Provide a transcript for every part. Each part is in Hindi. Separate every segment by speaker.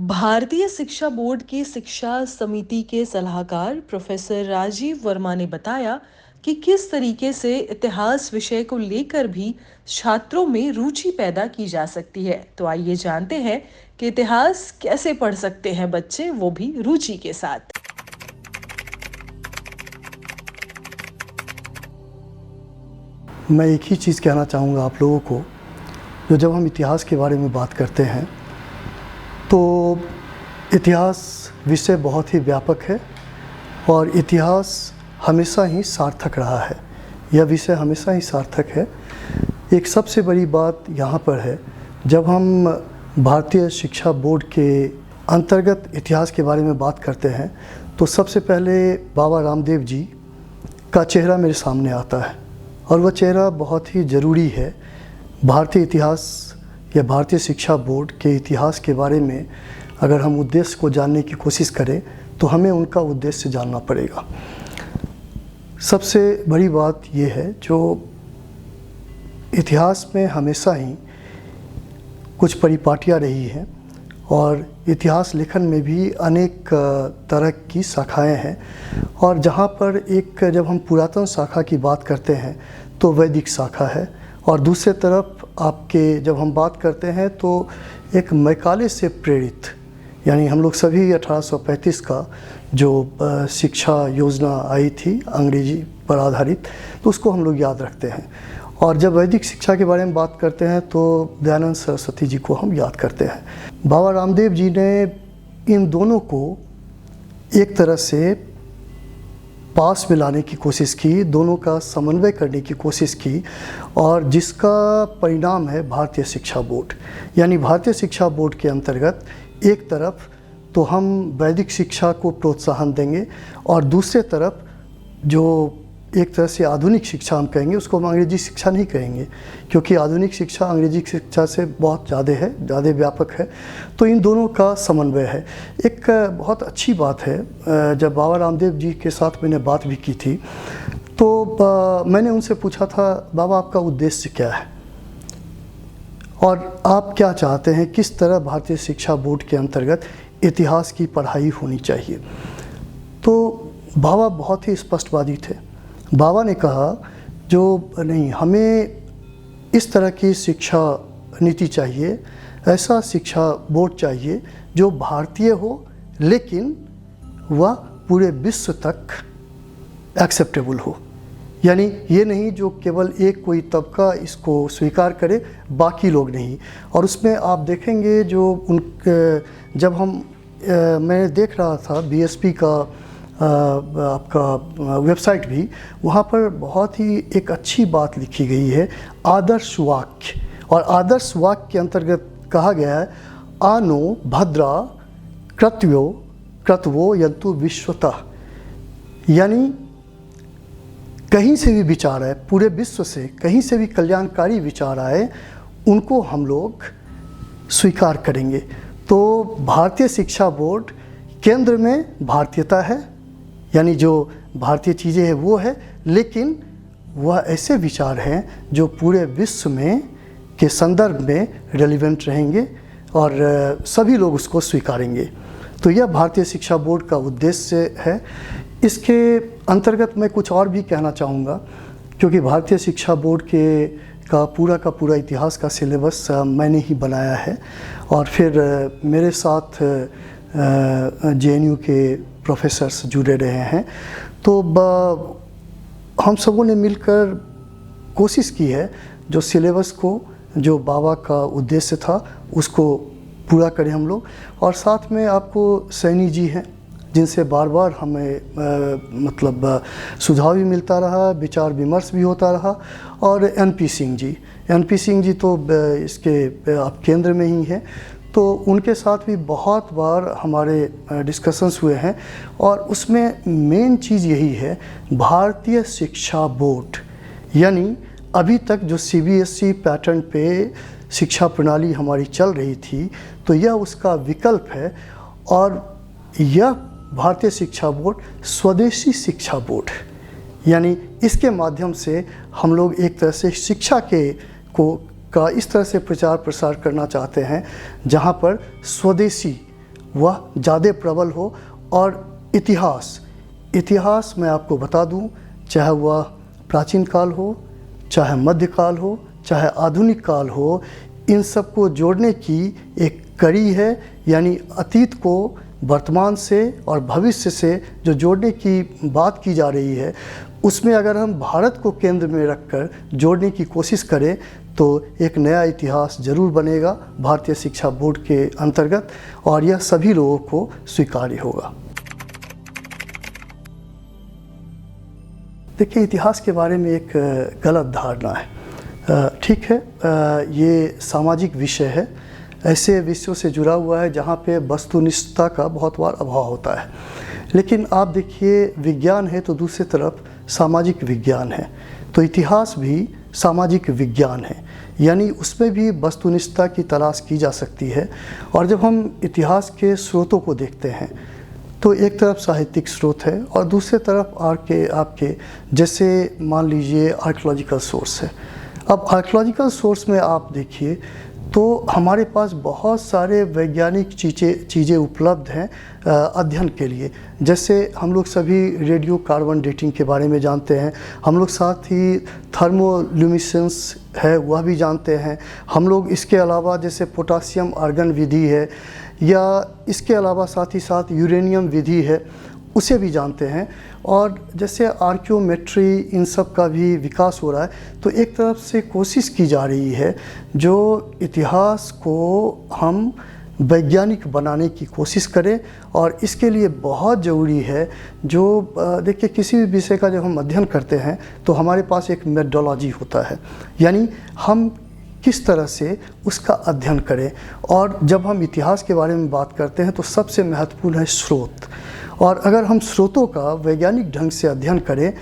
Speaker 1: भारतीय शिक्षा बोर्ड की शिक्षा समिति के सलाहकार प्रोफेसर राजीव वर्मा ने बताया कि किस तरीके से इतिहास विषय को लेकर भी छात्रों में रुचि पैदा की जा सकती है। तो आइए जानते हैं कि इतिहास कैसे पढ़ सकते हैं बच्चे, वो भी रुचि के साथ।
Speaker 2: मैं एक ही चीज़ कहना चाहूँगा आप लोगों को, जब हम इतिहास के बारे में बात करते हैं तो इतिहास विषय बहुत ही व्यापक है और इतिहास हमेशा ही सार्थक रहा है। यह विषय हमेशा ही सार्थक है। एक सबसे बड़ी बात यहाँ पर है, जब हम भारतीय शिक्षा बोर्ड के अंतर्गत इतिहास के बारे में बात करते हैं तो सबसे पहले बाबा रामदेव जी का चेहरा मेरे सामने आता है और वह चेहरा बहुत ही ज़रूरी है। भारतीय इतिहास या भारतीय शिक्षा बोर्ड के इतिहास के बारे में अगर हम उद्देश्य को जानने की कोशिश करें तो हमें उनका उद्देश्य जानना पड़ेगा। सबसे बड़ी बात यह है, जो इतिहास में हमेशा ही कुछ परिपाटियाँ रही हैं और इतिहास लेखन में भी अनेक तरह की शाखाएं हैं। और जहाँ पर जब हम पुरातन शाखा की बात करते हैं तो वैदिक शाखा है और दूसरे तरफ जब हम बात करते हैं तो एक मैकाले से प्रेरित, यानी हम लोग सभी 1835 का जो शिक्षा योजना आई थी अंग्रेजी पर आधारित, तो उसको हम लोग याद रखते हैं। और जब वैदिक शिक्षा के बारे में बात करते हैं तो दयानंद सरस्वती जी को हम याद करते हैं। बाबा रामदेव जी ने इन दोनों को एक तरह से पास में लाने की कोशिश की, दोनों का समन्वय करने की कोशिश की और जिसका परिणाम है भारतीय शिक्षा बोर्ड। यानी भारतीय शिक्षा बोर्ड के अंतर्गत एक तरफ तो हम वैदिक शिक्षा को प्रोत्साहन देंगे और दूसरे तरफ जो एक तरह से आधुनिक शिक्षा हम कहेंगे, उसको हम अंग्रेजी शिक्षा नहीं कहेंगे क्योंकि आधुनिक शिक्षा अंग्रेजी शिक्षा से बहुत ज़्यादा व्यापक है। तो इन दोनों का समन्वय है। एक बहुत अच्छी बात है, जब बाबा रामदेव जी के साथ मैंने बात भी की थी तो मैंने उनसे पूछा था, बाबा आपका उद्देश्य क्या है और आप क्या चाहते हैं, किस तरह भारतीय शिक्षा बोर्ड के अंतर्गत इतिहास की पढ़ाई होनी चाहिए। तो बाबा बहुत ही स्पष्टवादी थे। बाबा ने कहा, जो नहीं, हमें इस तरह की शिक्षा नीति चाहिए, ऐसा शिक्षा बोर्ड चाहिए जो भारतीय हो लेकिन वह पूरे विश्व तक एक्सेप्टेबल हो। यानी ये नहीं जो केवल एक कोई तबका इसको स्वीकार करे, बाकी लोग नहीं। और उसमें आप देखेंगे जब मैं देख रहा था बीएसपी का आपका वेबसाइट भी, वहाँ पर बहुत ही एक अच्छी बात लिखी गई है, आदर्श वाक्य। और आदर्श वाक्य के अंतर्गत कहा गया है, आनो भद्रा क्रतवो यंतु विश्वतः। यानी कहीं से भी विचार आए, पूरे विश्व से कहीं से भी कल्याणकारी विचार आए, उनको हम लोग स्वीकार करेंगे। तो भारतीय शिक्षा बोर्ड केंद्र में भारतीयता है, यानी जो भारतीय चीज़ें हैं वो है, लेकिन वह ऐसे विचार हैं जो पूरे विश्व में के संदर्भ में रेलिवेंट रहेंगे और सभी लोग उसको स्वीकारेंगे। तो यह भारतीय शिक्षा बोर्ड का उद्देश्य है। इसके अंतर्गत मैं कुछ और भी कहना चाहूँगा, क्योंकि भारतीय शिक्षा बोर्ड का पूरा इतिहास का सिलेबस मैंने ही बनाया है और फिर मेरे साथ जेएनयू के प्रोफेसर्स जुड़े रहे हैं। तो हम सबों ने मिलकर कोशिश की है जो सिलेबस को, जो बाबा का उद्देश्य था, उसको पूरा करें हम लोग। और साथ में आपको सैनी जी हैं जिनसे बार बार हमें सुझाव भी मिलता रहा, विचार विमर्श भी होता रहा। और एनपी सिंह जी तो इसके आप केंद्र में ही हैं, तो उनके साथ भी बहुत बार हमारे डिस्कशंस हुए हैं। और उसमें मेन चीज़ यही है, भारतीय शिक्षा बोर्ड यानी अभी तक जो सीबीएसई पैटर्न पे शिक्षा प्रणाली हमारी चल रही थी, तो यह उसका विकल्प है। और यह भारतीय शिक्षा बोर्ड स्वदेशी शिक्षा बोर्ड है, यानी इसके माध्यम से हम लोग एक तरह से शिक्षा का इस तरह से प्रचार प्रसार करना चाहते हैं जहाँ पर स्वदेशी वह ज़्यादा प्रबल हो। और इतिहास मैं आपको बता दूं, चाहे वह प्राचीन काल हो, चाहे मध्यकाल हो, चाहे आधुनिक काल हो, इन सबको जोड़ने की एक कड़ी है। यानी अतीत को वर्तमान से और भविष्य से जो जोड़ने की बात की जा रही है, उसमें अगर हम भारत को केंद्र में रखकर जोड़ने की कोशिश करें तो एक नया इतिहास जरूर बनेगा भारतीय शिक्षा बोर्ड के अंतर्गत, और यह सभी लोगों को स्वीकार्य होगा। देखिए, इतिहास के बारे में एक गलत धारणा है। ठीक है, ये सामाजिक विषय है, ऐसे विषयों से जुड़ा हुआ है जहाँ पे वस्तुनिष्ठता का बहुत बार अभाव होता है। लेकिन आप देखिए, विज्ञान है तो दूसरी तरफ सामाजिक विज्ञान है, तो इतिहास भी सामाजिक विज्ञान है, यानी उसमें भी वस्तुनिष्ठता की तलाश की जा सकती है। और जब हम इतिहास के स्रोतों को देखते हैं तो एक तरफ साहित्यिक स्रोत है और दूसरे तरफ आपके जैसे मान लीजिए आर्कियोलॉजिकल सोर्स है। अब आर्कियोलॉजिकल सोर्स में आप देखिए तो हमारे पास बहुत सारे वैज्ञानिक चीज़ें उपलब्ध हैं अध्ययन के लिए। जैसे हम लोग सभी रेडियो कार्बन डेटिंग के बारे में जानते हैं, हम लोग साथ ही थर्मोल्यूमिनेसेंस है वह भी जानते हैं, हम लोग इसके अलावा जैसे पोटासियम आर्गन विधि है, या इसके अलावा साथ ही साथ यूरेनियम विधि है, उसे भी जानते हैं। और जैसे आर्कियोमेट्री, इन सब का भी विकास हो रहा है। तो एक तरफ से कोशिश की जा रही है जो इतिहास को हम वैज्ञानिक बनाने की कोशिश करें, और इसके लिए बहुत ज़रूरी है जो देखिए, किसी भी विषय का जब हम अध्ययन करते हैं तो हमारे पास एक मेथोडोलॉजी होता है, यानी हम किस तरह से उसका अध्ययन करें। और जब हम इतिहास के बारे में बात करते हैं तो सबसे महत्वपूर्ण है स्रोत। और अगर हम स्रोतों का वैज्ञानिक ढंग से अध्ययन करें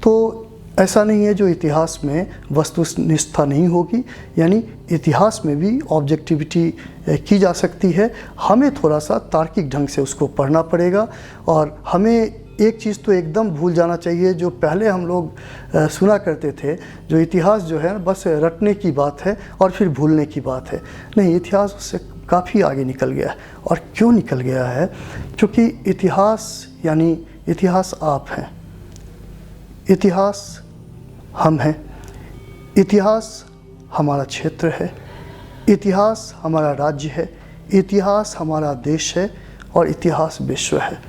Speaker 2: तो ऐसा नहीं है जो इतिहास में वस्तुनिष्ठता नहीं होगी, यानी इतिहास में भी ऑब्जेक्टिविटी की जा सकती है। हमें थोड़ा सा तार्किक ढंग से उसको पढ़ना पड़ेगा, और हमें एक चीज़ तो एकदम भूल जाना चाहिए जो पहले हम लोग सुना करते थे, जो इतिहास जो है बस रटने की बात है और फिर भूलने की बात है। नहीं, इतिहास उससे काफ़ी आगे निकल गया है। और क्यों निकल गया है? क्योंकि इतिहास यानी इतिहास आप हैं, इतिहास हम हैं, इतिहास हमारा क्षेत्र है, इतिहास हमारा राज्य है, इतिहास हमारा देश है, और इतिहास विश्व है।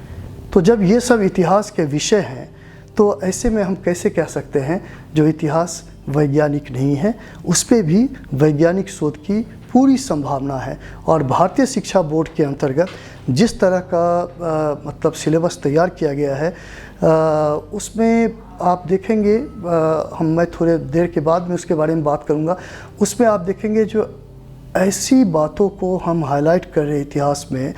Speaker 2: तो जब ये सब इतिहास के विषय हैं तो ऐसे में हम कैसे कह सकते हैं जो इतिहास वैज्ञानिक नहीं है, उस पर भी वैज्ञानिक शोध की पूरी संभावना है। और भारतीय शिक्षा बोर्ड के अंतर्गत जिस तरह का मतलब सिलेबस तैयार किया गया है, उसमें आप देखेंगे, मैं थोड़े देर के बाद में उसके बारे में बात करूँगा, उसमें आप देखेंगे जो ऐसी बातों को हम हाईलाइट कर रहे इतिहास में,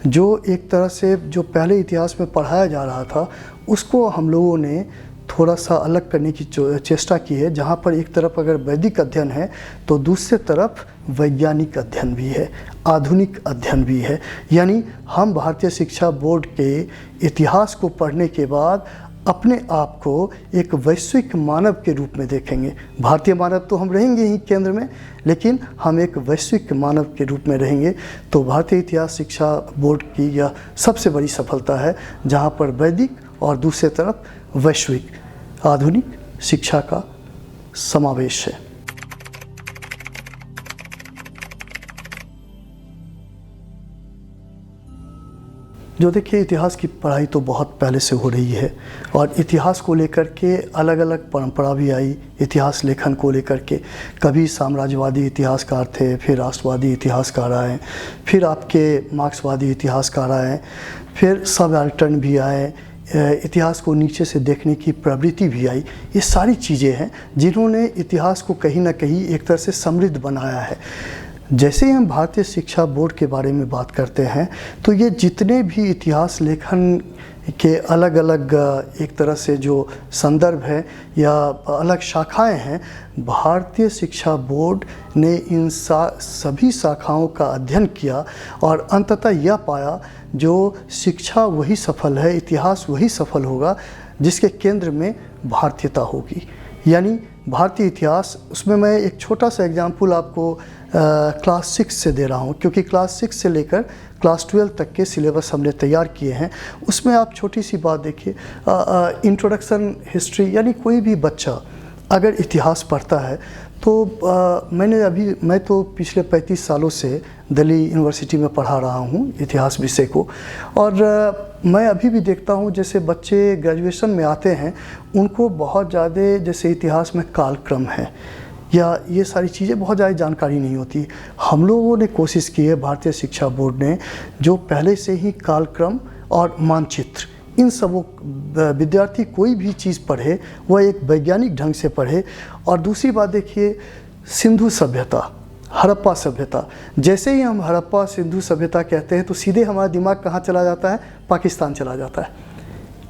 Speaker 2: जो एक तरह से जो पहले इतिहास में पढ़ाया जा रहा था उसको हम लोगों ने थोड़ा सा अलग करने की चेष्टा की है। जहाँ पर एक तरफ अगर वैदिक अध्ययन है तो दूसरे तरफ वैज्ञानिक अध्ययन भी है, आधुनिक अध्ययन भी है। यानी हम भारतीय शिक्षा बोर्ड के इतिहास को पढ़ने के बाद अपने आप को एक वैश्विक मानव के रूप में देखेंगे। भारतीय मानव तो हम रहेंगे ही केंद्र में, लेकिन हम एक वैश्विक मानव के रूप में रहेंगे। तो भारतीय इतिहास शिक्षा बोर्ड की यह सबसे बड़ी सफलता है, जहाँ पर वैदिक और दूसरे तरफ वैश्विक आधुनिक शिक्षा का समावेश है। जो देखिए, इतिहास की पढ़ाई तो बहुत पहले से हो रही है, और इतिहास को लेकर के अलग अलग परंपरा भी आई। इतिहास लेखन को लेकर के कभी साम्राज्यवादी इतिहासकार थे, फिर राष्ट्रवादी इतिहासकार आए, फिर आपके मार्क्सवादी इतिहासकार आए, फिर सबाल्टर्न भी आए, इतिहास को नीचे से देखने की प्रवृत्ति भी आई। ये सारी चीज़ें हैं जिन्होंने इतिहास को कहीं ना कहीं एक तरह से समृद्ध बनाया है। जैसे ही हम भारतीय शिक्षा बोर्ड के बारे में बात करते हैं तो ये जितने भी इतिहास लेखन के अलग अलग एक तरह से जो संदर्भ है या अलग शाखाएं हैं, भारतीय शिक्षा बोर्ड ने इन सभी शाखाओं का अध्ययन किया और अंततः यह पाया जो शिक्षा वही सफल है, इतिहास वही सफल होगा जिसके केंद्र में भारतीयता होगी। यानी भारतीय इतिहास, उसमें मैं एक छोटा सा एग्जाम्पल आपको क्लास 6 से दे रहा हूँ, क्योंकि क्लास 6 से लेकर क्लास 12 तक के सिलेबस हमने तैयार किए हैं। उसमें आप छोटी सी बात देखिए, इंट्रोडक्शन हिस्ट्री, यानी कोई भी बच्चा अगर इतिहास पढ़ता है तो मैं तो पिछले 35 सालों से दिल्ली यूनिवर्सिटी में पढ़ा रहा हूँ इतिहास विषय को, और मैं अभी भी देखता हूँ जैसे बच्चे ग्रेजुएशन में आते हैं उनको बहुत ज़्यादा जैसे इतिहास में कालक्रम है या ये सारी चीज़ें बहुत ज़्यादा जानकारी नहीं होती। हम लोगों ने कोशिश की है, भारतीय शिक्षा बोर्ड ने, जो पहले से ही कालक्रम और मानचित्र, इन सबों विद्यार्थी कोई भी चीज़ पढ़े वह एक वैज्ञानिक ढंग से पढ़े। और दूसरी बात देखिए, सिंधु सभ्यता, हड़प्पा सभ्यता, जैसे ही हम हड़प्पा सिंधु सभ्यता कहते हैं तो सीधे हमारा दिमाग कहाँ चला जाता है? पाकिस्तान चला जाता है,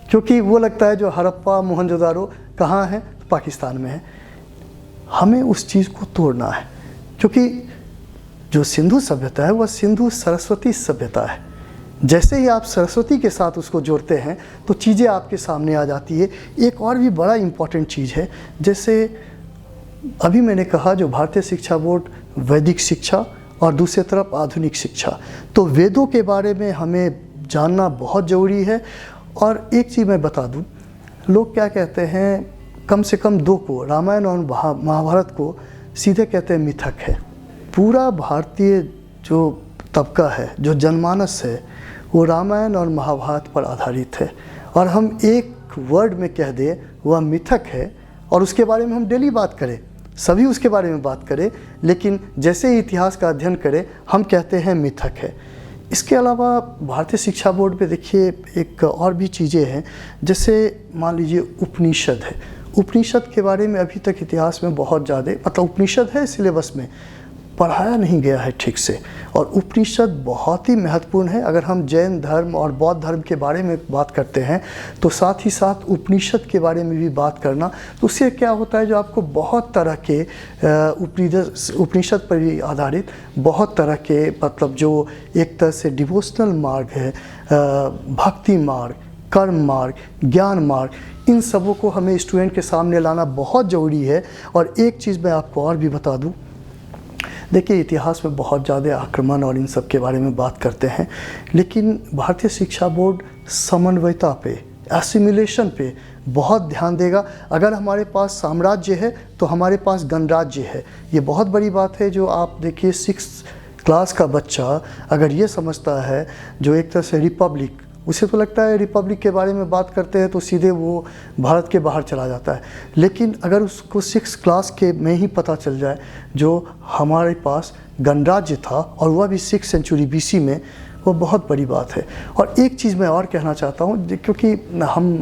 Speaker 2: क्योंकि वो लगता है जो हड़प्पा मोहनजोदारो कहाँ है? तो पाकिस्तान में है। हमें उस चीज़ को तोड़ना है, क्योंकि जो सिंधु सभ्यता है वह सिंधु सरस्वती सभ्यता है। जैसे ही आप सरस्वती के साथ उसको जोड़ते हैं तो चीज़ें आपके सामने आ जाती है। एक और भी बड़ा इम्पॉर्टेंट चीज़ है, जैसे अभी मैंने कहा जो भारतीय शिक्षा बोर्ड वैदिक शिक्षा और दूसरी तरफ आधुनिक शिक्षा, तो वेदों के बारे में हमें जानना बहुत ज़रूरी है। और एक चीज़ मैं बता दूं, लोग क्या कहते हैं, कम से कम दो को, रामायण और महाभारत को सीधे कहते हैं मिथक है। पूरा भारतीय जो तबका है, जो जनमानस है, वो रामायण और महाभारत पर आधारित है। और हम एक वर्ड में कह दें वह मिथक है, और उसके बारे में हम डेली बात करें, सभी उसके बारे में बात करें, लेकिन जैसे ही इतिहास का अध्ययन करें हम कहते हैं मिथक है। इसके अलावा भारतीय शिक्षा बोर्ड पे देखिए एक और भी चीज़ें हैं, जैसे मान लीजिए उपनिषद है। उपनिषद के बारे में अभी तक इतिहास में बहुत ज़्यादा, मतलब उपनिषद है सिलेबस में, पढ़ाया नहीं गया है ठीक से। और उपनिषद बहुत ही महत्वपूर्ण है। अगर हम जैन धर्म और बौद्ध धर्म के बारे में बात करते हैं तो साथ ही साथ उपनिषद के बारे में भी बात करना, तो उससे क्या होता है, जो आपको बहुत तरह के उपनिषद पर भी आधारित बहुत तरह के, मतलब जो एक तरह से डिवोशनल मार्ग है, भक्ति मार्ग, कर्म मार्ग, ज्ञान मार्ग, इन सबों को हमें स्टूडेंट के सामने लाना बहुत ज़रूरी है। और एक चीज़ मैं आपको और भी बता दूं, देखिए इतिहास में बहुत ज़्यादा आक्रमण और इन सब के बारे में बात करते हैं, लेकिन भारतीय शिक्षा बोर्ड समन्वयता पे, एसिमिलेशन पे बहुत ध्यान देगा। अगर हमारे पास साम्राज्य है तो हमारे पास गणराज्य है। ये बहुत बड़ी बात है। जो आप देखिए 6th क्लास का बच्चा अगर ये समझता है, जो एक तरह से रिपब्लिक, उसे तो लगता है रिपब्लिक के बारे में बात करते हैं तो सीधे वो भारत के बाहर चला जाता है। लेकिन अगर उसको 6th क्लास के में ही पता चल जाए जो हमारे पास गणराज्य था और वह भी 6th सेंचुरी BC में, वो बहुत बड़ी बात है। और एक चीज़ मैं और कहना चाहता हूँ, क्योंकि हम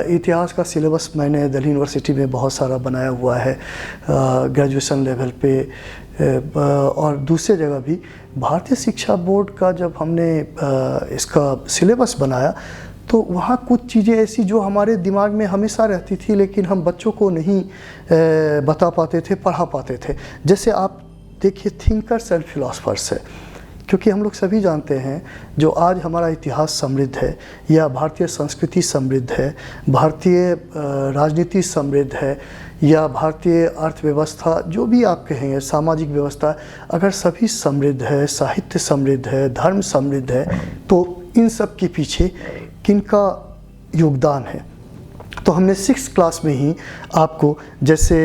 Speaker 2: इतिहास का सिलेबस मैंने दिल्ली यूनिवर्सिटी में बहुत सारा बनाया हुआ है, ग्रेजुएशन लेवल पे और दूसरे जगह भी। भारतीय शिक्षा बोर्ड का जब हमने इसका सिलेबस बनाया तो वहाँ कुछ चीज़ें ऐसी जो हमारे दिमाग में हमेशा रहती थी, लेकिन हम बच्चों को नहीं बता पाते थे, पढ़ा पाते थे। जैसे आप देखिए थिंकर्स एंड फिलोसफर्स है, क्योंकि हम लोग सभी जानते हैं जो आज हमारा इतिहास समृद्ध है, या भारतीय संस्कृति समृद्ध है, भारतीय राजनीति समृद्ध है, या भारतीय अर्थव्यवस्था, जो भी आप कहेंगे, सामाजिक व्यवस्था, अगर सभी समृद्ध है, साहित्य समृद्ध है, धर्म समृद्ध है, तो इन सब के पीछे किनका योगदान है? तो हमने 6th क्लास में ही आपको जैसे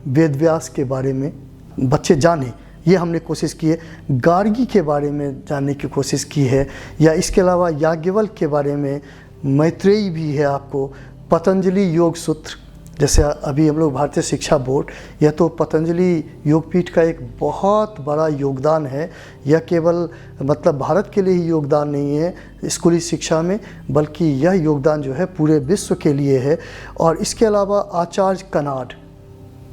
Speaker 2: वेद व्यास के बारे में बच्चे जाने, ये हमने कोशिश की है। गार्गी के बारे में जानने की कोशिश की है, या इसके अलावा याज्ञवल्क्य के बारे में, मैत्रेयी भी है आपको, पतंजलि योग सूत्र, जैसे अभी हम लोग भारतीय शिक्षा बोर्ड, यह तो पतंजलि योगपीठ का एक बहुत बड़ा योगदान है। यह केवल मतलब भारत के लिए ही योगदान नहीं है स्कूली शिक्षा में, बल्कि यह योगदान जो है पूरे विश्व के लिए है। और इसके अलावा आचार्य कनाड,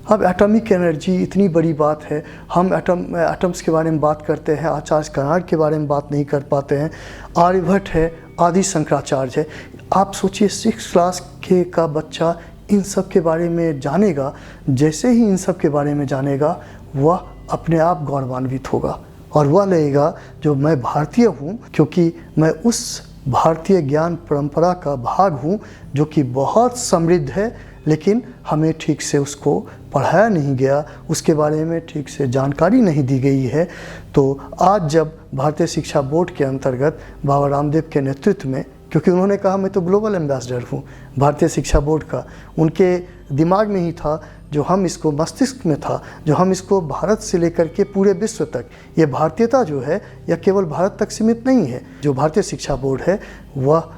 Speaker 2: अब एटॉमिक एनर्जी इतनी बड़ी बात है, हम एटम्स के बारे में बात करते हैं, आचार्य कनाड के बारे में बात नहीं कर पाते हैं। आर्यभट्ट है, आदि शंकराचार्य है। आप सोचिए 6th क्लास के का बच्चा इन सब के बारे में जानेगा, जैसे ही इन सब के बारे में जानेगा वह अपने आप गौरवान्वित होगा और वह लगेगा जो मैं भारतीय हूँ, क्योंकि मैं उस भारतीय ज्ञान परंपरा का भाग हूँ, जो कि बहुत समृद्ध है, लेकिन हमें ठीक से उसको पढ़ाया नहीं गया, उसके बारे में ठीक से जानकारी नहीं दी गई है। तो आज जब भारतीय शिक्षा बोर्ड के अंतर्गत बाबा रामदेव के नेतृत्व में, क्योंकि उन्होंने कहा मैं तो ग्लोबल एम्बेसडर हूँ भारतीय शिक्षा बोर्ड का, उनके दिमाग में ही था, जो हम इसको मस्तिष्क में था, जो हम इसको भारत से लेकर के पूरे विश्व तक, ये भारतीयता जो है यह केवल भारत तक सीमित नहीं है। जो भारतीय शिक्षा बोर्ड है वह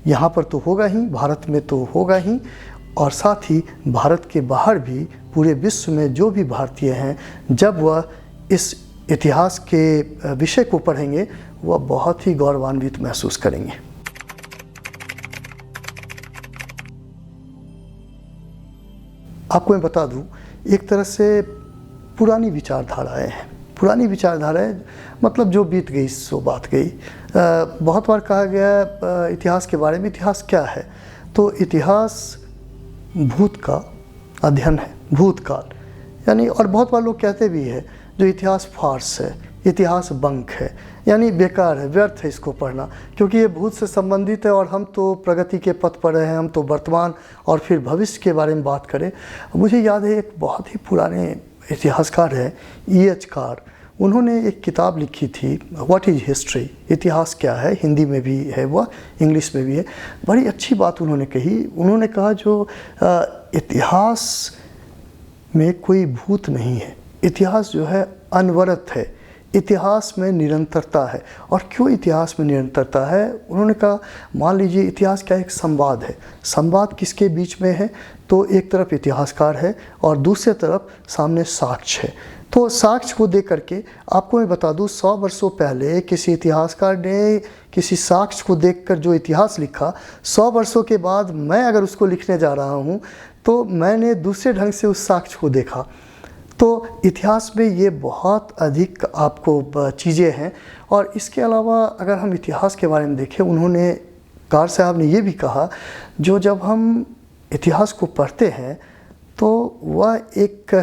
Speaker 2: यहाँ पर तो होगा ही, भारत में तो होगा ही, और साथ ही भारत के बाहर भी पूरे विश्व में जो भी भारतीय हैं, जब वह इस इतिहास के विषय को पढ़ेंगे वह बहुत ही गौरवान्वित महसूस करेंगे। आपको मैं बता दूं, एक तरह से पुरानी विचारधाराएं हैं। पुरानी विचारधाराएं मतलब जो बीत गई सो बात गई। बहुत बार कहा गया इतिहास के बारे में, इतिहास क्या है? तो इतिहास भूत का अध्ययन है, भूतकाल यानी। और बहुत बार लोग कहते भी है जो इतिहास फार्स है, इतिहास बंक है, यानी बेकार है, व्यर्थ है इसको पढ़ना, क्योंकि ये भूत से संबंधित है और हम तो प्रगति के पथ पर हैं, हम तो वर्तमान और फिर भविष्य के बारे में बात करें। मुझे याद है एक बहुत ही पुराने इतिहासकार हैं E.H. कार, उन्होंने एक किताब लिखी थी व्हाट इज़ हिस्ट्री, इतिहास क्या है, हिंदी में भी है वह, इंग्लिश में भी है। बड़ी अच्छी बात उन्होंने कही। उन्होंने कहा जो इतिहास में कोई भूत नहीं है, इतिहास जो है अनवरत है, इतिहास में निरंतरता है। और क्यों इतिहास में निरंतरता है? उन्होंने कहा मान लीजिए इतिहास क्या एक संवाद है, संवाद किसके बीच में है? तो एक तरफ इतिहासकार है और दूसरे तरफ सामने साक्ष्य है। तो साक्ष्य को देख करके आपको मैं बता दूं, 100 वर्षों पहले किसी इतिहासकार ने किसी साक्ष्य को देखकर जो इतिहास लिखा, 100 वर्षों के बाद मैं अगर उसको लिखने जा रहा हूँ तो मैंने दूसरे ढंग से उस साक्ष्य को देखा। तो इतिहास में ये बहुत अधिक आपको चीज़ें हैं। और इसके अलावा अगर हम इतिहास के बारे में देखें, उन्होंने कार साहब ने ये भी कहा, जो जब हम इतिहास को पढ़ते हैं तो वह एक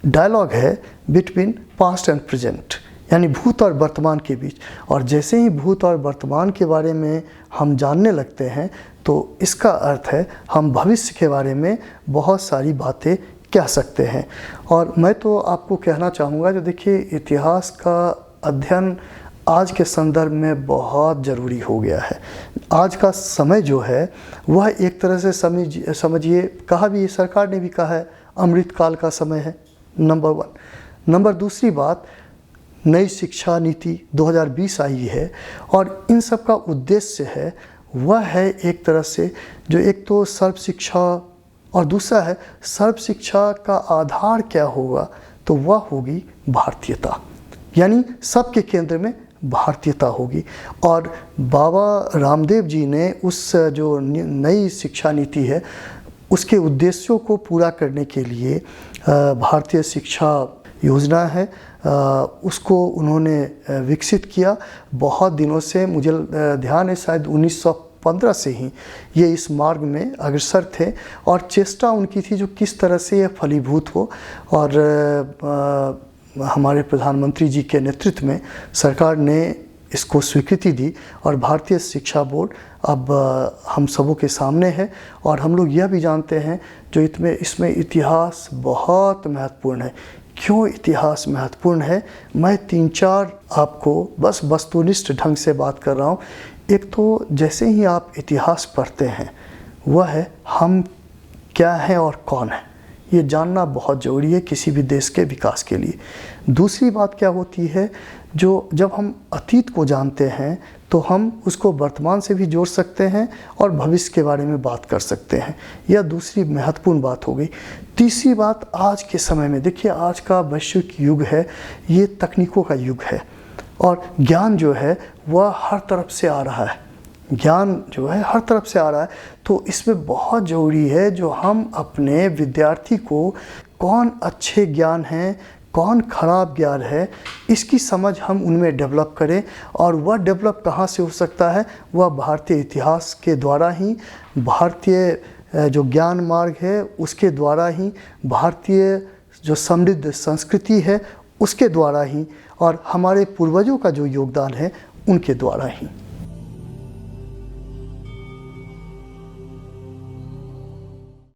Speaker 2: डायलॉग है बिटवीन पास्ट एंड प्रेजेंट, यानी भूत और वर्तमान के बीच। और जैसे ही भूत और वर्तमान के बारे में हम जानने लगते हैं तो इसका अर्थ है हम भविष्य के बारे में बहुत सारी बातें कह सकते हैं। और मैं तो आपको कहना चाहूँगा, जो देखिए इतिहास का अध्ययन आज के संदर्भ में बहुत ज़रूरी हो गया है। आज का समय जो है वह एक तरह से समझिए, कहा भी, सरकार ने भी कहा है, अमृतकाल का समय है, नंबर 1। नंबर दूसरी बात, नई शिक्षा नीति 2020 आई है और इन सब का उद्देश्य है, वह है एक तरह से जो एक तो सर्व शिक्षा और दूसरा है सर्व शिक्षा का आधार क्या होगा, तो वह होगी भारतीयता, यानी सबके केंद्र में भारतीयता होगी। और बाबा रामदेव जी ने उस जो नई शिक्षा नीति है उसके उद्देश्यों को पूरा करने के लिए भारतीय शिक्षा योजना है, उसको उन्होंने विकसित किया। बहुत दिनों से, मुझे ध्यान है शायद 1915 से ही ये इस मार्ग में अग्रसर थे और चेष्टा उनकी थी जो किस तरह से ये फलीभूत हो। और हमारे प्रधानमंत्री जी के नेतृत्व में सरकार ने इसको स्वीकृति दी और भारतीय शिक्षा बोर्ड अब हम सबों के सामने है। और हम लोग यह भी जानते हैं जो इसमें इतिहास बहुत महत्वपूर्ण है। क्यों इतिहास महत्वपूर्ण है, मैं 3-4 आपको बस वस्तुनिष्ठ ढंग से बात कर रहा हूँ। एक तो जैसे ही आप इतिहास पढ़ते हैं, वह है हम क्या हैं और कौन है, ये जानना बहुत ज़रूरी है किसी भी देश के विकास के लिए। दूसरी बात क्या होती है, जो जब हम अतीत को जानते हैं तो हम उसको वर्तमान से भी जोड़ सकते हैं और भविष्य के बारे में बात कर सकते हैं। यह दूसरी महत्वपूर्ण बात हो गई। तीसरी बात, आज के समय में देखिए, आज का वैश्विक युग है, ये तकनीकों का युग है और ज्ञान जो है वह हर तरफ से आ रहा है, ज्ञान जो है हर तरफ से आ रहा है। तो इसमें बहुत ज़रूरी है जो हम अपने विद्यार्थी को कौन अच्छे ज्ञान हैं, कौन खराब ज्ञान है, इसकी समझ हम उनमें डेवलप करें। और वह डेवलप कहाँ से हो सकता है, वह भारतीय इतिहास के द्वारा ही, भारतीय जो ज्ञान मार्ग है उसके द्वारा ही, भारतीय जो समृद्ध संस्कृति है उसके द्वारा ही, और हमारे पूर्वजों का जो योगदान है उनके द्वारा ही।